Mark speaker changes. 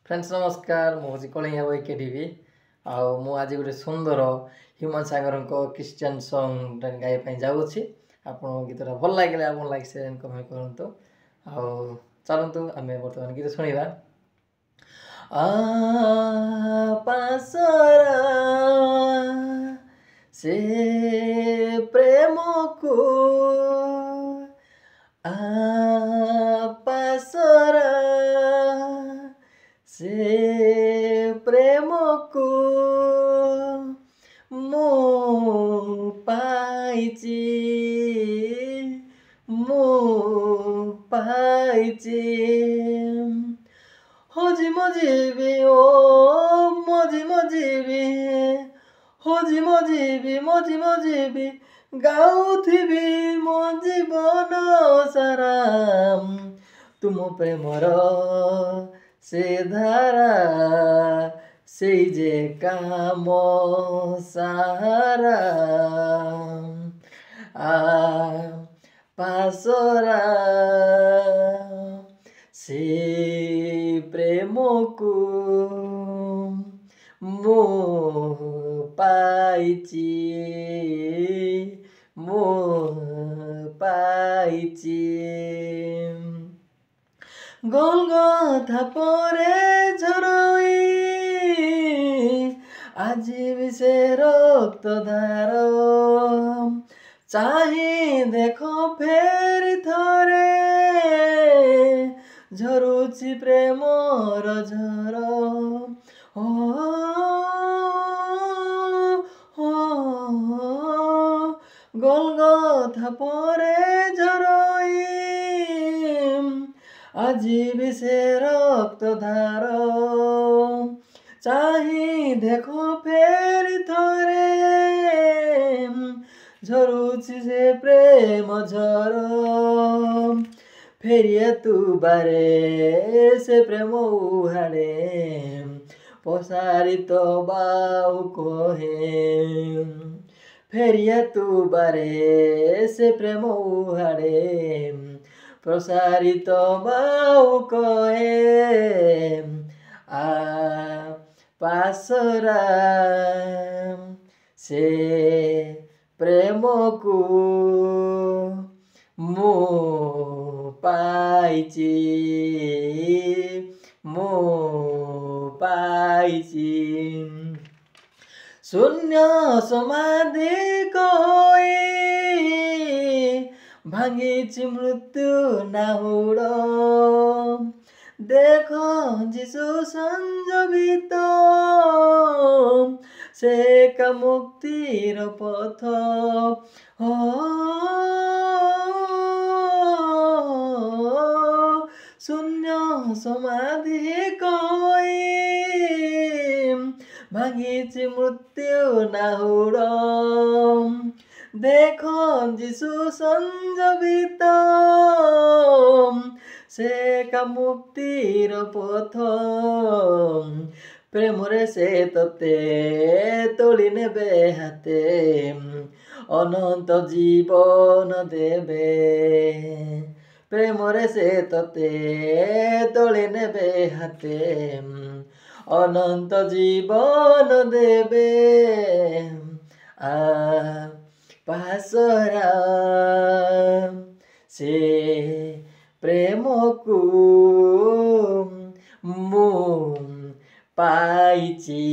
Speaker 1: friends नमस्कार मुझे Kalinga by KTV आज गोटे सुंदर ह्यूमन सागर क्रिश्चियन सॉन्ग गाइबा जाऊँगी आप गीत भल लगे आप लाइक शेयर एंड कमेंट करूँ चलतु आम बर्तमान गीत शुणा पासरा से प्रेम को पासरा से प्रेम को मो पाइची होजी मजीबी ओ मजी मजीबी होजी मजीबी गाउथिबी मो जीवन सारा तुम प्रेमर से धारा से जे काम सारा पासरा से प्रेम को मो पाइची गोलगथा परे झरोई आज भी से रक्त धार चाहे देखो फेर थरे झरुची प्रेमर झर गोलगथा परे झरोई आज भी से रक्त धार चाहे देखो फेर थरे झरुची से प्रेम झर फेरिया तू बारे से प्रेम उहाड़े पसारी तो बाऊ कहे फेरिया तू बारे से प्रेम उहाड़े प्रसारित बाऊ कहे पासरा से प्रेम को मो पाइची शून्य समाधि कोई भांगी मृत्यु नाहुड़ देखो जिसु संजीवित से का मुक्तिर पथ शून्य समाधि कोई भांगी मृत्यु नाहुड़ देखो जिसु संजीवित से का मुक्तिर पथ प्रेमरे से तते तोली नेबे हाते अनंत जीवन देबे प्रेमरे से तते तोली नेबे हाते अनंत जीवन देबे पासरा से प्रेम को मो पाइची